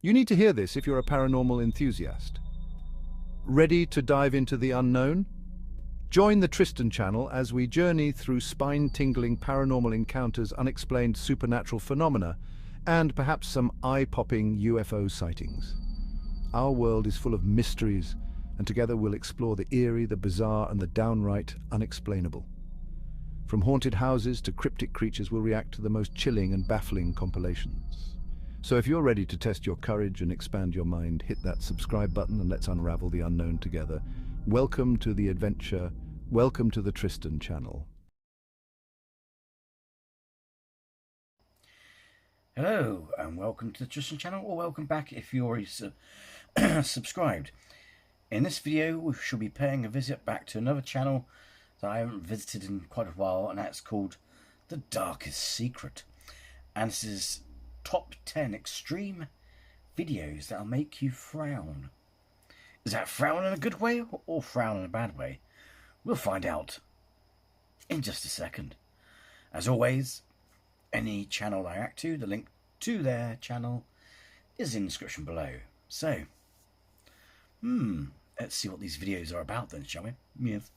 You need to hear this if you're a paranormal enthusiast. Ready to dive into the unknown? Join the Tristan channel as we journey through spine-tingling paranormal encounters, unexplained supernatural phenomena, and perhaps some eye-popping UFO sightings. Our world is full of mysteries, and together we'll explore the eerie, the bizarre, and the downright unexplainable. From haunted houses to cryptic creatures, we'll react to the most chilling and baffling compilations. So if you're ready to test your courage and expand your mind, hit that subscribe button and let's unravel the unknown together. Welcome to the adventure. Welcome to the Tristan channel. Hello and welcome to the Tristan channel, or welcome back if you're already subscribed. In this video we shall be paying a visit back to another channel that I haven't visited in quite a while, and that's called The Darkest Secret. And this is top 10 extreme videos that'll make you frown. Is that frown in a good way or frown in a bad way? We'll find out in just a second. As always, any channel I act to, the link to their channel is in the description below. So, let's see what these videos are about then, shall we? Yes.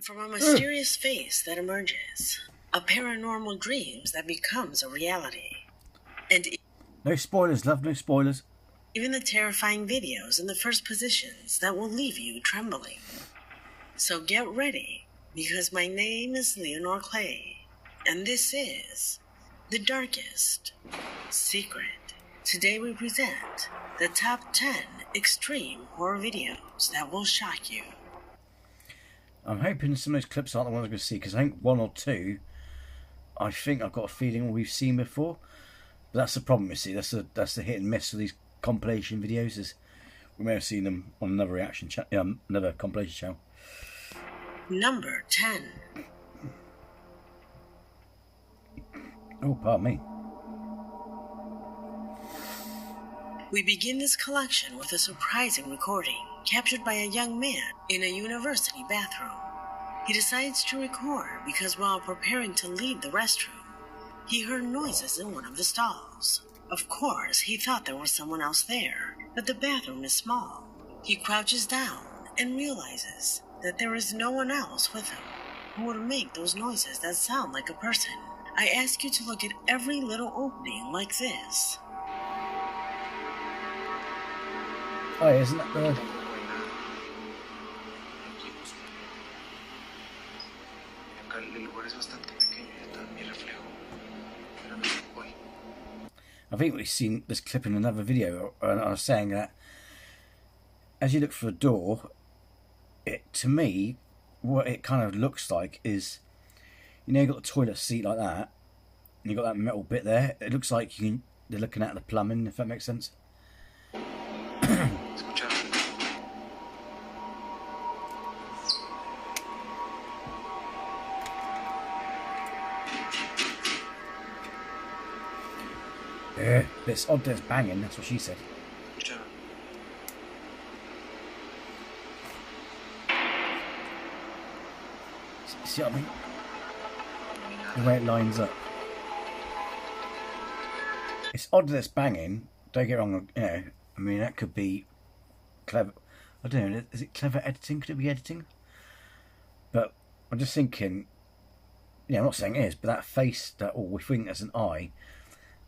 From a mysterious face that emerges, a paranormal dreams that becomes a reality, and No spoilers, love, no spoilers. even the terrifying videos in the first positions that will leave you trembling. So get ready, because my name is Leonor Clay, and this is The Darkest Secret. Today we present the top 10 extreme horror videos that will shock you. I'm hoping some of those clips aren't the ones I'm going to see, because I think one or two, I think I've got a feeling we've seen before. But that's the problem, you see. That's the hit and miss of these compilation videos. Is we may have seen them on another reaction another compilation channel. Number 10. Oh, pardon me. We begin this collection with a surprising recording captured by a young man in a university bathroom. He decides to record because while preparing to leave the restroom, he heard noises in one of the stalls. Of course, he thought there was someone else there, but the bathroom is small. He crouches down and realizes that there is no one else with him who would make those noises that sound like a person. I ask you to look at every little opening like this. Oh, isn't that the... I think we've seen this clip in another video, and I was saying that as you look for a door, to me, what it kind of looks like is, you know, you've got the toilet seat like that, and you've got that metal bit there. It looks like they're looking at the plumbing, if that makes sense. Yeah, it's odd that it's banging, that's what she said. See what I mean? The way it lines up. It's odd that it's banging, don't get wrong, you know, I mean, that could be clever. I don't know, is it clever editing? Could it be editing? But I'm just thinking, I'm not saying it is, but that face, we think that's an eye,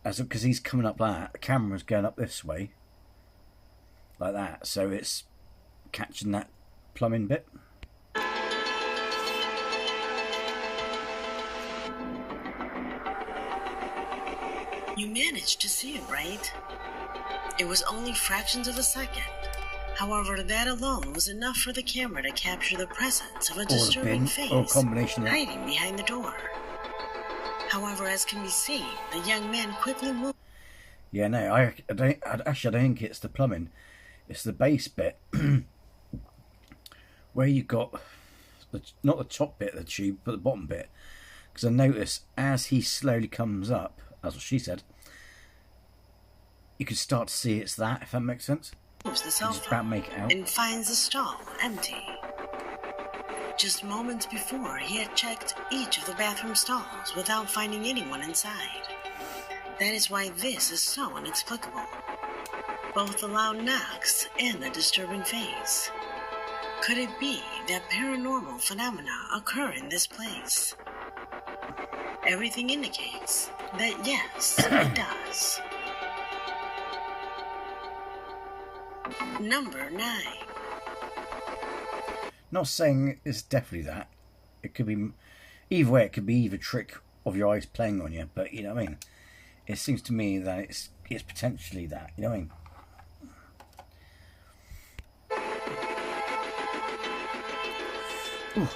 because he's coming up like that, the camera's going up this way, like that, so it's catching that plumbing bit. You managed to see it, right? It was only fractions of a second. However, that alone was enough for the camera to capture the presence of a disturbing face hiding behind the door. However, as can be seen, the young man quickly moved. Yeah, no, I don't think it's the plumbing. It's the base bit where you got not the top bit of the tube, but the bottom bit. Because I notice as he slowly comes up, that's what she said, you can start to see it's that, if that makes sense. moves the Just sofa about make it out. and finds the stall empty. Just moments before, he had checked each of the bathroom stalls without finding anyone inside. That is why this is so inexplicable. Both the loud knocks and the disturbing face. Could it be that paranormal phenomena occur in this place? Everything indicates that yes, it does. Number 9. Not saying it's definitely that. It could be either way. It could be either trick of your eyes playing on you, but you know what I mean. It seems to me that it's potentially that. You know what I mean. Ooh.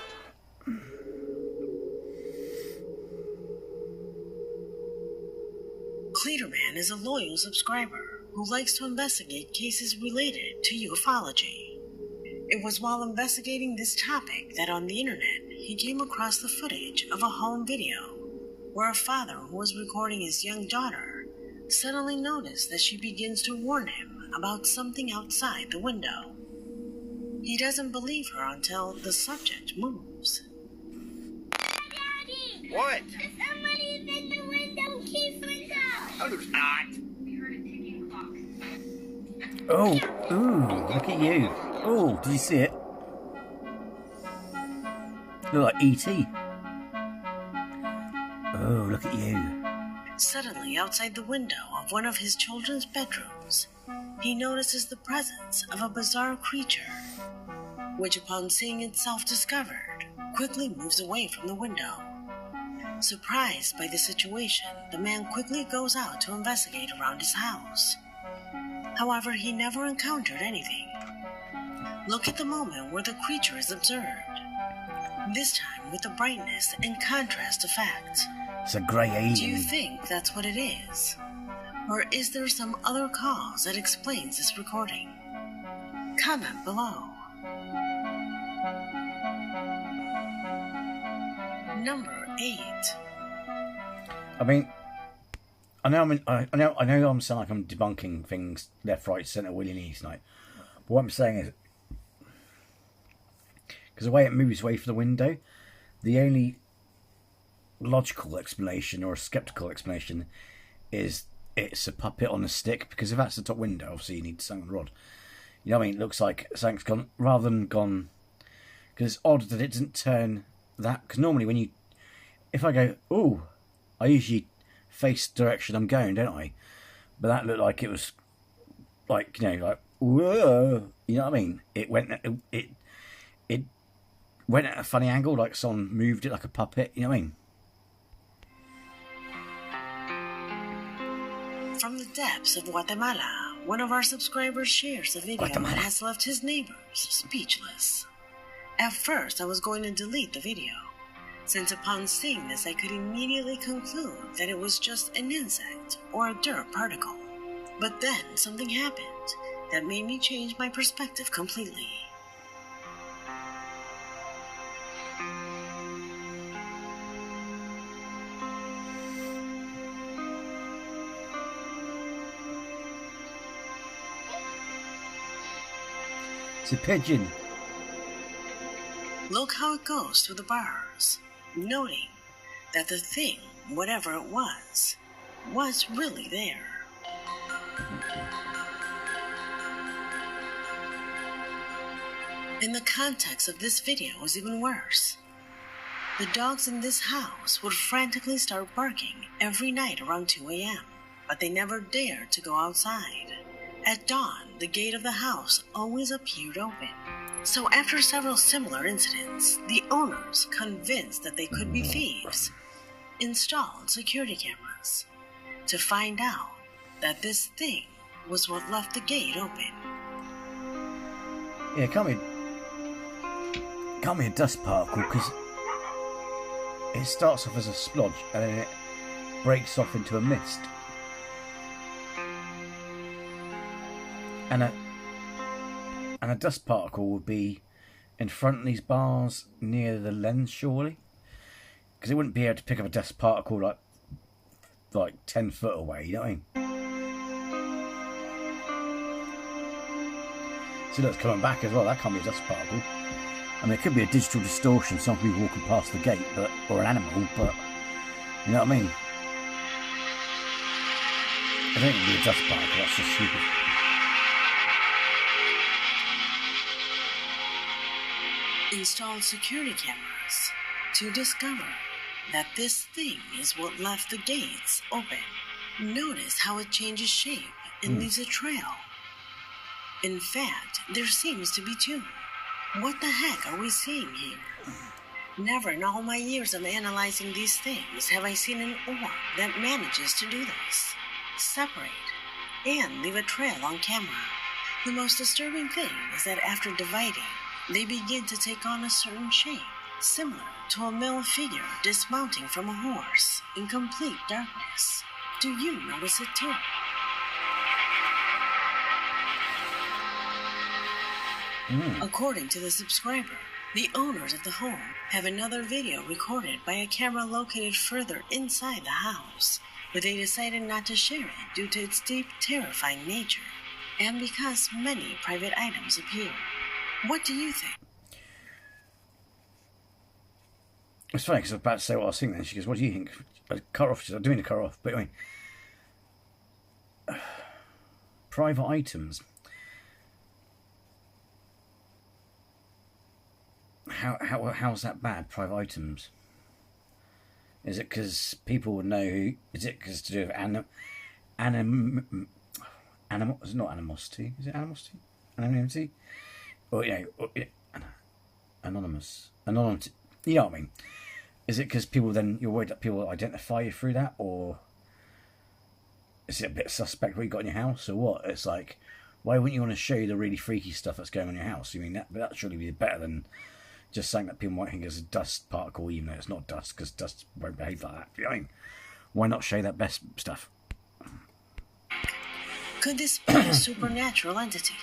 Cleaterman is a loyal subscriber who likes to investigate cases related to ufology. It was while investigating this topic that on the internet he came across the footage of a home video where a father who was recording his young daughter suddenly noticed that she begins to warn him about something outside the window. He doesn't believe her until the subject moves. Daddy! What? There's somebody in the window. Keep window. No, there's not. We heard a ticking clock. Oh, ooh, look at you. Oh, did you see it? Look like E.T. Oh, look at you. Suddenly, outside the window of one of his children's bedrooms, he notices the presence of a bizarre creature, which upon seeing itself discovered, quickly moves away from the window. Surprised by the situation, the man quickly goes out to investigate around his house. However, he never encountered anything. Look at the moment where the creature is observed. This time with the brightness and contrast effect. It's a grey alien. Do you think that's what it is? Or is there some other cause that explains this recording? Comment below. Number 8. I mean, I know I'm sounding like I'm debunking things left, right, centre, willy-nilly tonight. But what I'm saying is, because the way it moves away from the window, the only logical explanation or a sceptical explanation is it's a puppet on a stick. Because if that's the top window, obviously you need something on the rod. You know what I mean? It looks like something's gone rather than gone. Because it's odd that it didn't turn that. Because normally if I go, ooh, I usually face the direction I'm going, don't I? But that looked like it was like, you know, like, whoa, you know what I mean? It went at a funny angle, like someone moved it like a puppet, you know what I mean? From the depths of Guatemala, one of our subscribers shares a video that has left his neighbors speechless. At first, I was going to delete the video, since upon seeing this I could immediately conclude that it was just an insect or a dirt particle. But then something happened that made me change my perspective completely. It's a pigeon. Look how it goes through the bars, noting that the thing, whatever it was really there. And the context of this video is even worse. The dogs in this house would frantically start barking every night around 2 a.m., but they never dared to go outside. At dawn, the gate of the house always appeared open. So after several similar incidents, the owners, convinced that they could be thieves, installed security cameras to find out that this thing was what left the gate open. Yeah, can't be a dust particle, because it starts off as a splodge and then it breaks off into a mist. And a dust particle would be in front of these bars near the lens, surely, because it wouldn't be able to pick up a dust particle like 10 foot away. You know what I mean? See, look, it's coming back as well. That can't be a dust particle. I mean, it could be a digital distortion, somebody walking past the gate, but or an animal, but you know what I mean? I think it'd be a dust particle. That's just stupid. Install security cameras to discover that this thing is what left the gates open. Notice how it changes shape and leaves a trail. In fact, there seems to be two. What the heck are we seeing here? Never in all my years of analyzing these things have I seen an orb that manages to do this. Separate and leave a trail on camera. The most disturbing thing is that after dividing, they begin to take on a certain shape, similar to a male figure dismounting from a horse in complete darkness. Do you notice it too? According to the subscriber, the owners of the home have another video recorded by a camera located further inside the house, but they decided not to share it due to its deep, terrifying nature, and because many private items appear. What do you think? It's funny because I was about to say what I was thinking then. She goes, what do you think? I cut off. She said, I'm doing a cut off. But I mean, private items. How's that bad? Private items. Is it because people would know who? Is it because to do with it's not animosity. Is it animosity? Anonymity? Or anonymous. Anonymity. You know what I mean? Is it because people then you're worried that people will identify you through that, or is it a bit suspect what you got in your house, or what? It's like, why wouldn't you want to show you the really freaky stuff that's going on in your house? I mean, that surely be better than just saying that people might think it's a dust particle, even though it's not dust, because dust won't behave like that. You know what I mean? Why not show that best stuff? Could this be a supernatural entity?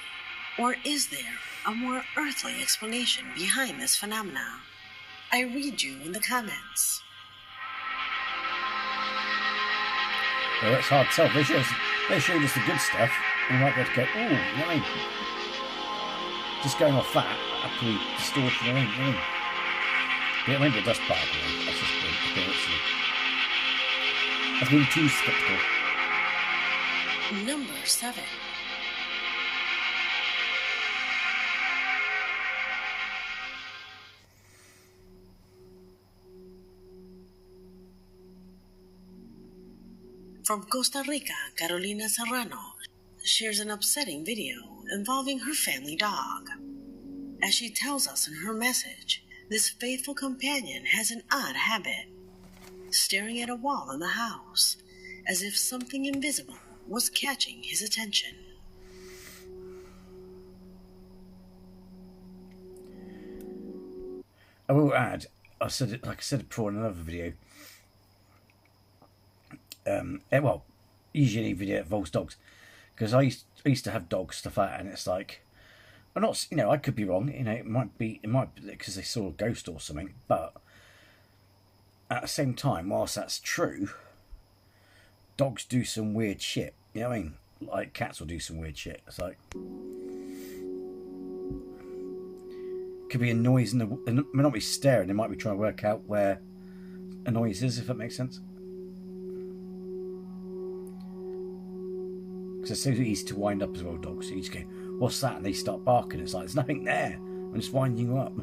Or is there a more earthly explanation behind this phenomena? I read you in the comments. Well, it's hard to tell. They show us the good stuff, and we might be able to go, ooh, you know what I mean? Just going off that, actually distortion, you know what I mean? It won't be a dust particle. That's just I've been too skeptical. Number 7. From Costa Rica, Carolina Serrano shares an upsetting video involving her family dog. As she tells us in her message, this faithful companion has an odd habit, staring at a wall in the house, as if something invisible was catching his attention. I will add, I said it before in another video. Well, usually any video that involves dogs, because I used to have dogs, stuff like that, and it's like, I'm not, I could be wrong, it might be because they saw a ghost or something, but at the same time, whilst that's true, dogs do some weird shit, you know what I mean? Like cats will do some weird shit. It's like, could be a noise in they may not be staring, they might be trying to work out where a noise is, if that makes sense. Because it's so easy to wind up as well, dogs. So you just go, what's that? And they start barking. It's like, there's nothing there. I'm just winding you up.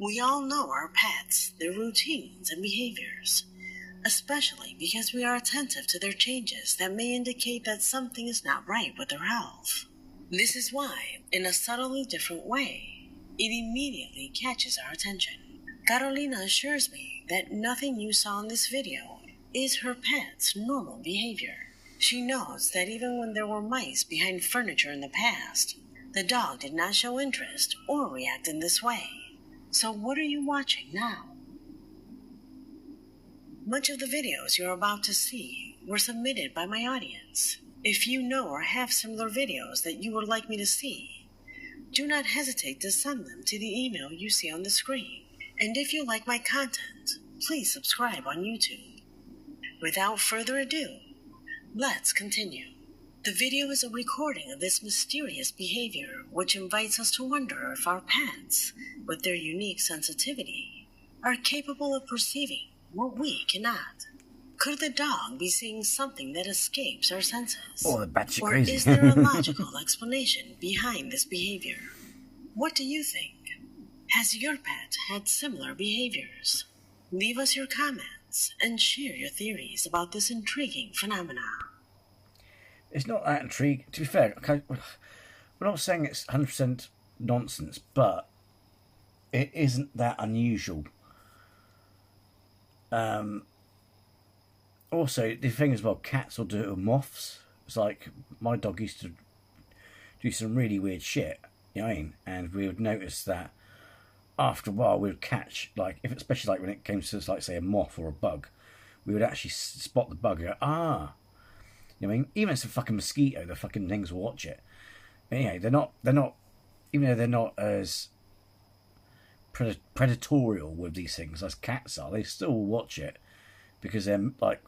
We all know our pets, their routines and behaviors, especially because we are attentive to their changes that may indicate that something is not right with their health. This is why, in a subtly different way, it immediately catches our attention. Carolina assures me that nothing you saw in this video is her pet's normal behavior. She knows that even when there were mice behind furniture in the past, the dog did not show interest or react in this way. So what are you watching now? Much of the videos you're about to see were submitted by my audience. If you know or have similar videos that you would like me to see, do not hesitate to send them to the email you see on the screen. And if you like my content, please subscribe on YouTube. Without further ado, let's continue. The video is a recording of this mysterious behavior, which invites us to wonder if our pets, with their unique sensitivity, are capable of perceiving what we cannot. Could the dog be seeing something that escapes our senses? Oh, the batshit Or crazy. is there a logical explanation behind this behavior? What do you think? Has your pet had similar behaviors? Leave us your comments and share your theories about this intriguing phenomenon. It's not that intriguing. To be fair, okay, we're not saying it's 100% nonsense, but it isn't that unusual. Also, the thing is, well, cats will do it with moths. It's like my dog used to do some really weird shit, you know what I mean? And we would notice that after a while we would catch, like, if especially like when it came to, like, say, a moth or a bug, we would actually spot the bug and go, ah. You know what I mean? Even if it's a fucking mosquito, the fucking things will watch it. But anyway, they're not, even though they're not as predatorial with these things as cats are, they still watch it because they're like,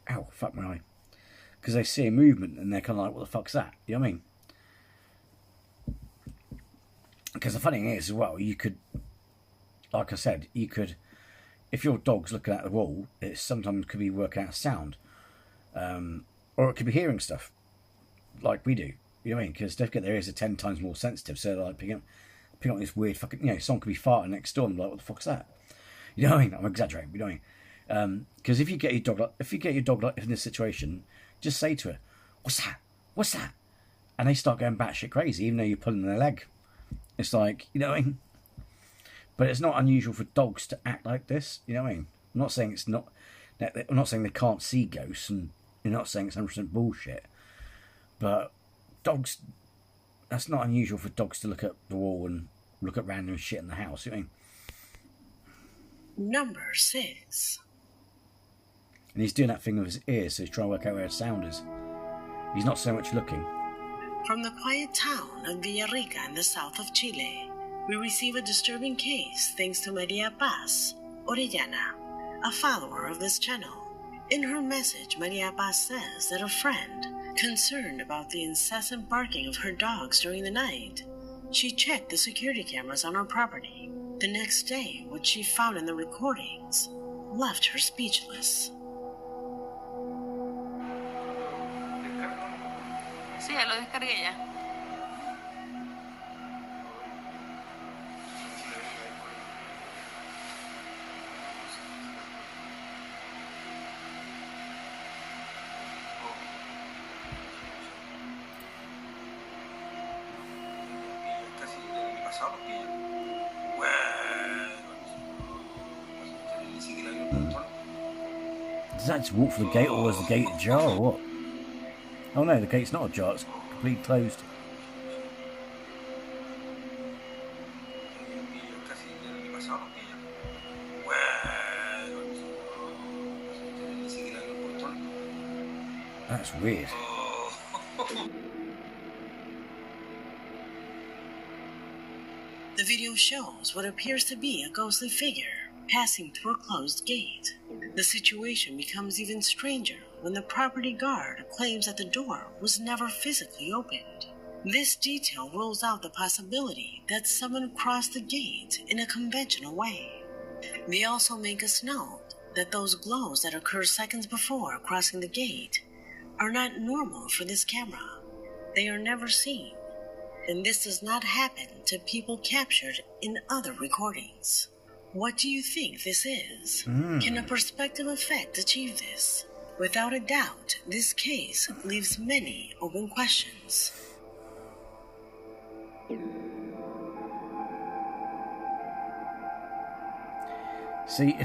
ow, fuck my eye. Because they see a movement and they're kind of like, what the fuck's that? You know what I mean? Because the funny thing is, as well, you could, like I said, you could, if your dog's looking at the wall, it sometimes could be working out sound. Or it could be hearing stuff, like we do. You know what I mean? Because don't forget, their ears are 10 times more sensitive, so they're like picking up this weird fucking, you know, someone could be farting next door and be like, what the fuck's that? You know what I mean? I'm exaggerating, but you know what I mean? Because if you get your dog like in this situation, just say to her, "What's that? What's that?" And they start going batshit crazy, even though you're pulling their leg. It's like, you know what I mean? But it's not unusual for dogs to act like this. You know what I mean? I'm not saying it's not. I'm not saying they can't see ghosts, and you're not saying it's 100% bullshit. But dogs, that's not unusual for dogs to look at the wall and look at random shit in the house. You know what I mean? Number 6. And he's doing that thing with his ears, so he's trying to work out where the sound is. He's not so much looking. From the quiet town of Villarrica in the south of Chile, we receive a disturbing case thanks to Maria Paz Orellana, a follower of this channel. In her message, Maria Paz says that a friend, concerned about the incessant barking of her dogs during the night, she checked the security cameras on her property. The next day, what she found in the recordings left her speechless. Sí, ya lo descargué ya. Does that just walk for the gate, or is the gate ajar, or what? Oh no, the gate's not ajar, it's completely closed. That's weird. The video shows what appears to be a ghostly figure passing through a closed gate. The situation becomes even stranger when the property guard claims that the door was never physically opened. This detail rules out the possibility that someone crossed the gate in a conventional way. They also make us note that those glows that occur seconds before crossing the gate are not normal for this camera. They are never seen, and this does not happen to people captured in other recordings. What do you think this is? Can a perspective effect achieve this? Without a doubt, this case leaves many open questions. See,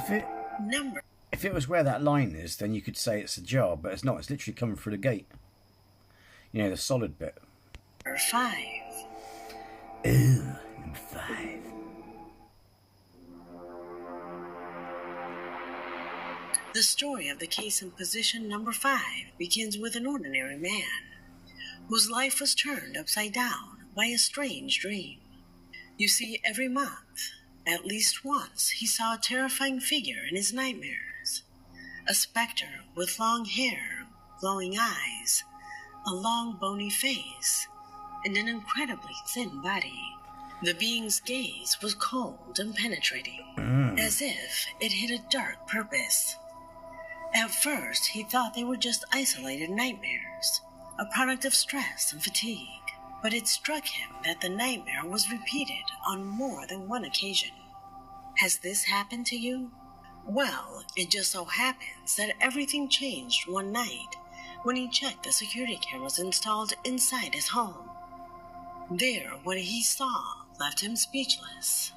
Number if it was where that line is, then you could say it's a jar, but it's not. It's literally coming through the gate. You know, the solid bit. 5. Ooh, number 5. The story of the case in position number 5 begins with an ordinary man whose life was turned upside down by a strange dream. You see, every month, at least once, he saw a terrifying figure in his nightmares. A specter with long hair, glowing eyes, a long bony face, and an incredibly thin body. The being's gaze was cold and penetrating, as if it had a dark purpose. At first, he thought they were just isolated nightmares, a product of stress and fatigue. But it struck him that the nightmare was repeated on more than one occasion. Has this happened to you? Well, it just so happens that everything changed one night when he checked the security cameras installed inside his home. There, what he saw left him speechless.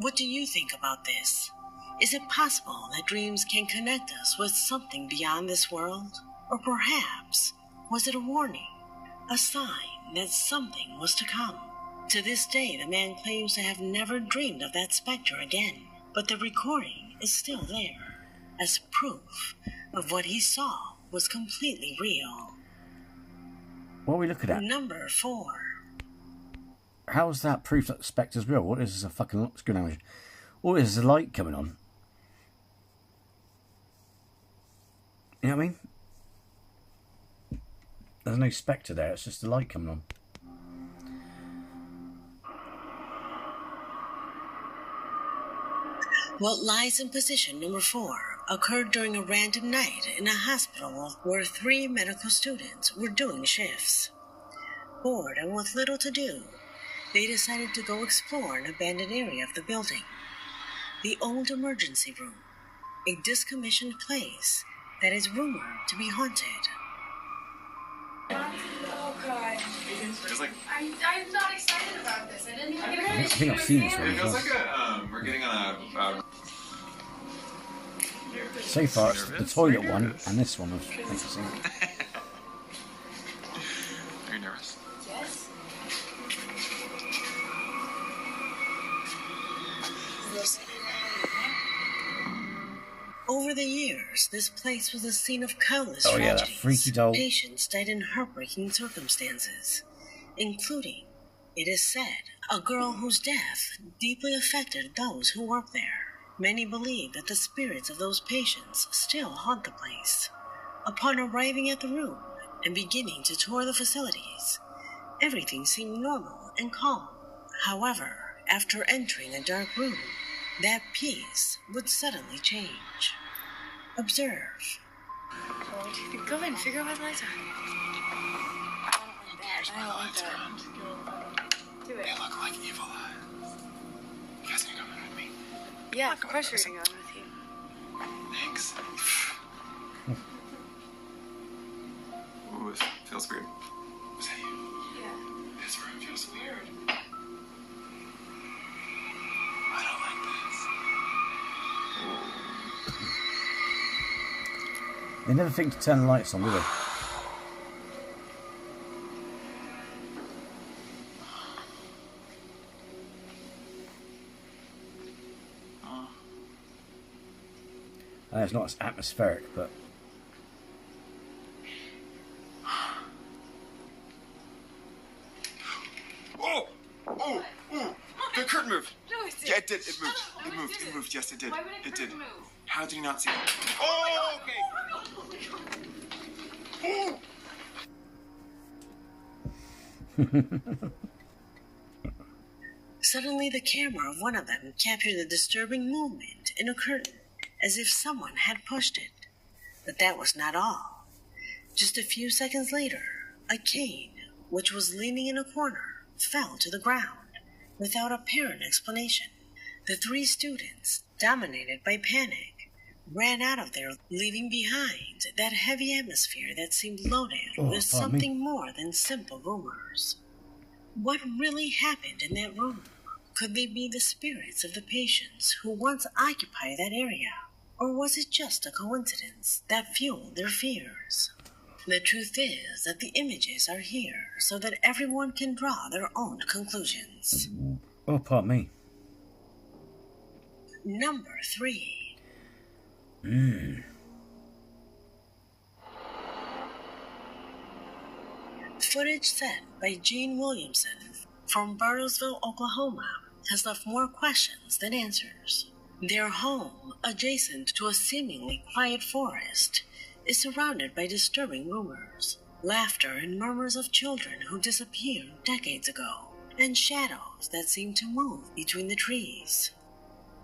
What do you think about this? Is it possible that dreams can connect us with something beyond this world? Or perhaps, was it a warning? A sign that something was to come? To this day, the man claims to have never dreamed of that specter again. But the recording is still there, as proof of what he saw was completely real. What are we looking at? Number 4. How is that proof that the spectre's real? What is this, a fucking... What's going on? What is the light coming on? You know what I mean? There's no spectre there, it's just the light coming on. What lies in position number 4 occurred during a random night in a hospital where 3 medical students were doing shifts. Bored and with little to do, they decided to go explore an abandoned area of the building. The old emergency room, a discommissioned place that is rumored to be haunted. Oh god. There's like, I'm not excited about this. I didn't even get I think I've seen this one it feels before. like a, we're getting on a So far, it's the toilet one and this one I've seen. Are you nervous? Yes. Over the years, this place was a scene of countless Oh yeah, that tragedies. freaky doll. Patients died in heartbreaking circumstances, including, it is said, a girl whose death deeply affected those who worked there. Many believe that the spirits of those patients still haunt the place. Upon arriving at the room and beginning to tour the facilities, everything seemed normal and calm. However, after entering a dark room, that peace would suddenly change. Observe. Go ahead and figure out what the lights are. I don't like that. Do it. They look like evil eyes. You guys can come in with me. Yeah, of course you're going with you. Thanks. Ooh, this feels weird. Is that you? Yeah. This room feels weird. I don't like this. They never think to turn the lights on, do they? It's not as atmospheric, but... Oh! Oh! Oh! The curtain moved! No, it did. Yeah, it did. It moved. It moved. It moved. Yes, it did. Why would It did. move? How did you not see it? Oh, okay. Suddenly, the camera of one of them captured the disturbing movement in a curtain, as if someone had pushed it. But that was not all. Just a few seconds later, a cane, which was leaning in a corner, fell to the ground without apparent explanation. The 3 students, dominated by panic, ran out of there, leaving behind that heavy atmosphere that seemed loaded with pardon me. something more than simple rumors. What really happened in that room? Could they be the spirits of the patients who once occupied that area? Or was it just a coincidence that fueled their fears? The truth is that the images are here so that everyone can draw their own conclusions. Oh, pardon me. Number 3. Footage sent by Gene Williamson from Bartlesville, Oklahoma, has left more questions than answers. Their home, adjacent to a seemingly quiet forest, is surrounded by disturbing rumors, laughter and murmurs of children who disappeared decades ago, and shadows that seem to move between the trees.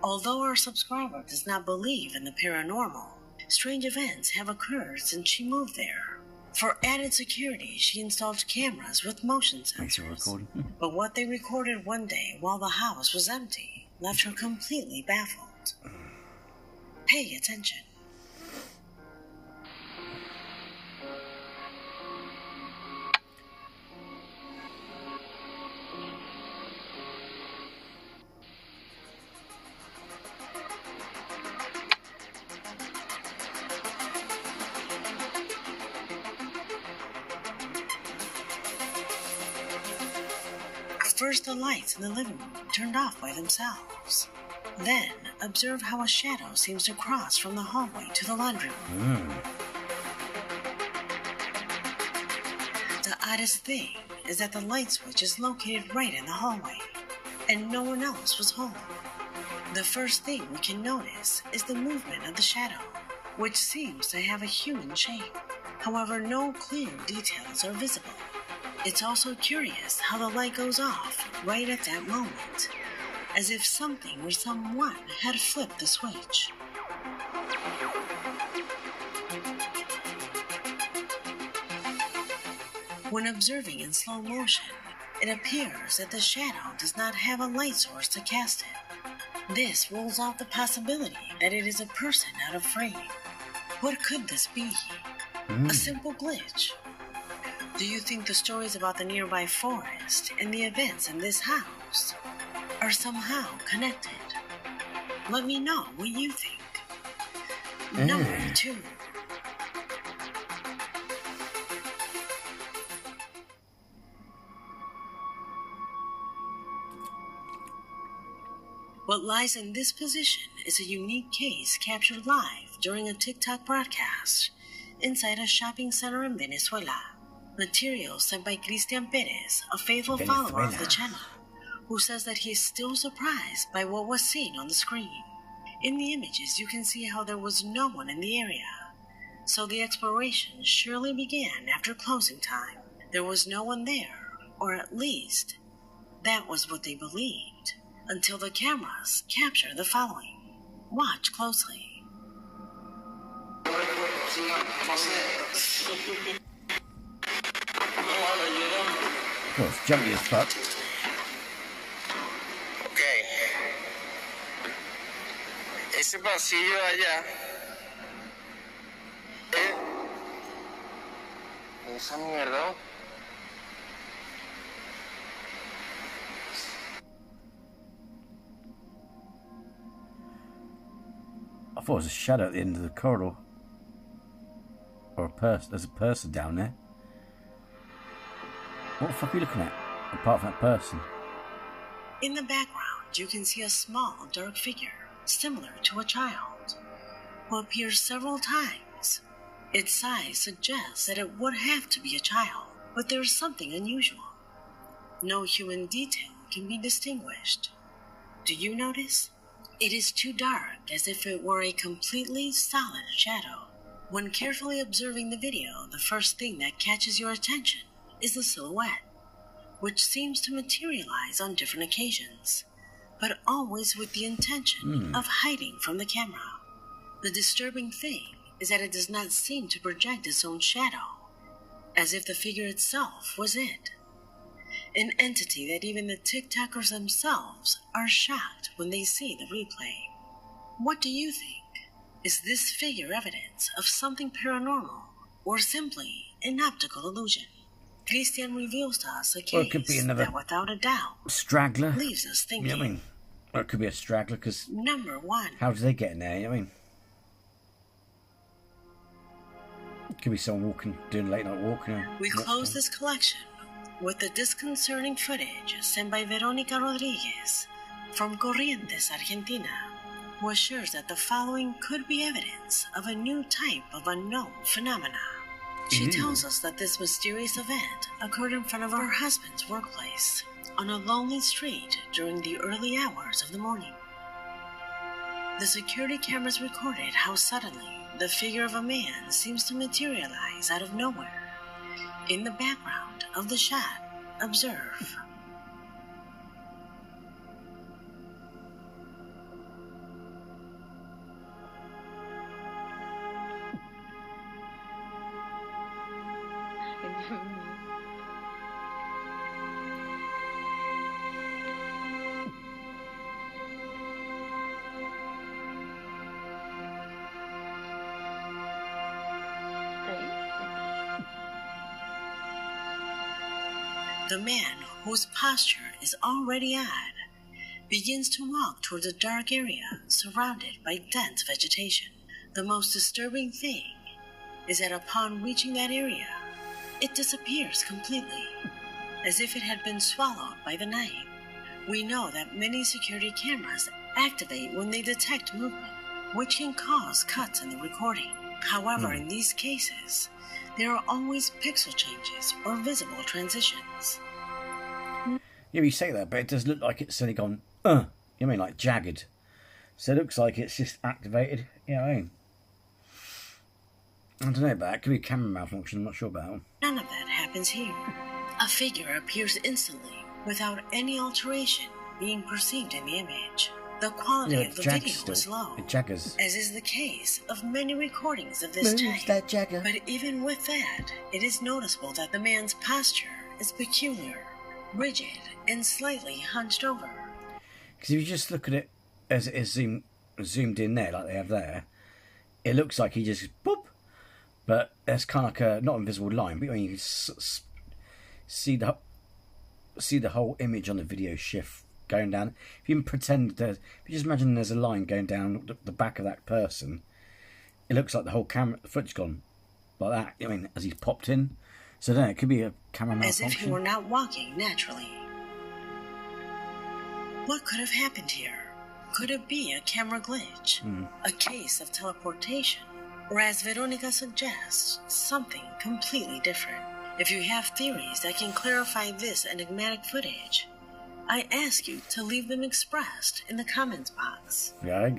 Although our subscriber does not believe in the paranormal, strange events have occurred since she moved there. For added security, she installed cameras with motion sensors. But what they recorded one day while the house was empty left her completely baffled. Pay attention. First, the lights in the living room turned off by themselves. Then, observe how a shadow seems to cross from the hallway to the laundry room. The oddest thing is that the light switch is located right in the hallway, and no one else was home. The first thing we can notice is the movement of the shadow, which seems to have a human shape. However, no clear details are visible. It's also curious how the light goes off right at that moment, as if something or someone had flipped the switch. When observing in slow motion, it appears that the shadow does not have a light source to cast it. This rules out the possibility that it is a person out of frame. What could this be? A simple glitch? Do you think the stories about the nearby forest and the events in this house are somehow connected? Let me know what you think. Number 2. What lies in this position is a unique case captured live during a TikTok broadcast inside a shopping center in Venezuela. Material sent by Cristian Perez, a faithful follower of the channel, who says that he is still surprised by what was seen on the screen. In the images, you can see how there was no one in the area, so the exploration surely began after closing time. There was no one there, or at least, that was what they believed, until the cameras capture the following. Watch closely. Oh, it's jumpy as fuck. Ok. Ese pasillo de allá. Esa mierda. I thought it was a shadow at the end of the corridor. Or a person. There's a person down there. What the fuck are you looking at? Apart from that person. In the background, you can see a small, dark figure, similar to a child, who appears several times. Its size suggests that it would have to be a child, but there is something unusual. No human detail can be distinguished. Do you notice? It is too dark, as if it were a completely solid shadow. When carefully observing the video, the first thing that catches your attention is the silhouette, which seems to materialize on different occasions, but always with the intention of hiding from the camera. The disturbing thing is that it does not seem to project its own shadow, as if the figure itself was it. An entity that even the TikTokers themselves are shocked when they see the replay. What do you think? Is this figure evidence of something paranormal or simply an optical illusion? Christian reveals to us a Or it could case be another that without a doubt straggler. leaves us You thinking. know what I mean? Or it could be a straggler, because Number 1. how did they get in there? You know what I mean? It could be someone walking, doing late night walking. We close this collection with the disconcerting footage sent by Veronica Rodriguez from Corrientes, Argentina, who assures that the following could be evidence of a new type of unknown phenomena. She tells us that this mysterious event occurred in front of her husband's workplace on a lonely street during the early hours of the morning. The security cameras recorded how suddenly the figure of a man seems to materialize out of nowhere. In the background of the shot, observe. The man, whose posture is already odd, begins to walk towards a dark area surrounded by dense vegetation. The most disturbing thing is that upon reaching that area, it disappears completely, as if it had been swallowed by the night. We know that many security cameras activate when they detect movement, which can cause cuts in the recording. However, in these cases, there are always pixel changes or visible transitions. Yeah, you say that, but it does look like it's suddenly gone, you know what I mean, like jagged. So it looks like it's just activated, you know what I mean? I don't know about that. It could be a camera malfunction, I'm not sure about. None of that happens here. A figure appears instantly without any alteration being perceived in the image. The quality of the video is low, it jaggers. as is the case of many recordings of this type. That jagger. But even with that, it is noticeable that the man's posture is peculiar, rigid, and slightly hunched over. Because if you just look at it as it is zoomed in there, like they have there, it looks like he just boop. But there's kind of like a not invisible line, but you can see the whole image on the video shift going down. If you even pretend if you just imagine there's a line going down the back of that person, it looks like the whole camera footage gone like that. I mean, as he's popped in. So then it could be a camera malfunction. As if he were not walking naturally. What could have happened here? Could it be a camera glitch? A case of teleportation? Or as Veronica suggests, something completely different? If you have theories that can clarify this enigmatic footage, I ask you to leave them expressed in the comments box. Yeah,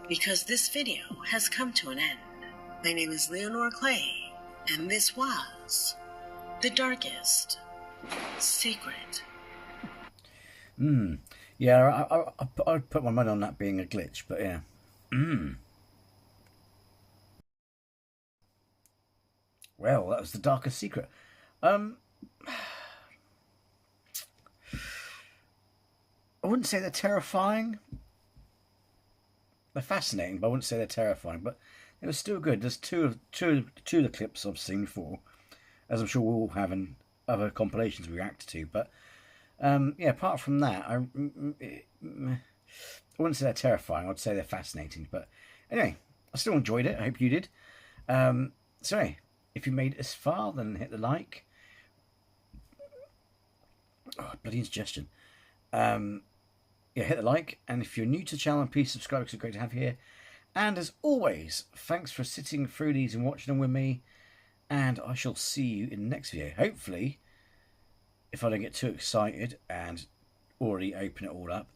because this video has come to an end. My name is Leonore Clay, and this was The Darkest Secret. Yeah, I'd put my money on that being a glitch, but yeah. Well, that was The Darkest Secret. I wouldn't say they're terrifying. They're fascinating, but I wouldn't say they're terrifying. But it was still good. There's two of the clips I've seen before, as I'm sure we'll all have in other compilations we react to. But yeah, apart from that, I wouldn't say they're terrifying. I'd say they're fascinating. But anyway, I still enjoyed it. I hope you did. So anyway, if you made it this far, then hit the like. Oh, bloody indigestion. Yeah, hit the like, and if you're new to the channel, please subscribe because it's great to have you here. And as always, thanks for sitting through these and watching them with me, and I shall see you in the next video. Hopefully, if I don't get too excited and already open it all up.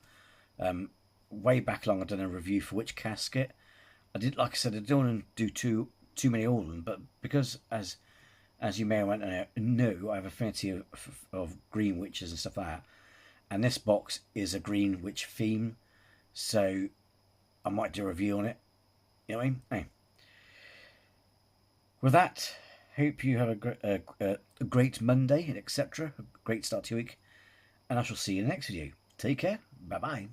Way back along, I've done a review for Witch Casket. I did, like I said, I don't want to do too many all of them, but because as you may or may not know, I have affinity of green witches and stuff like that. And this box is a green witch theme, so I might do a review on it. You know what I mean? Anyway. With that, hope you have a great Monday, and etc. A great start to your week. And I shall see you in the next video. Take care. Bye-bye.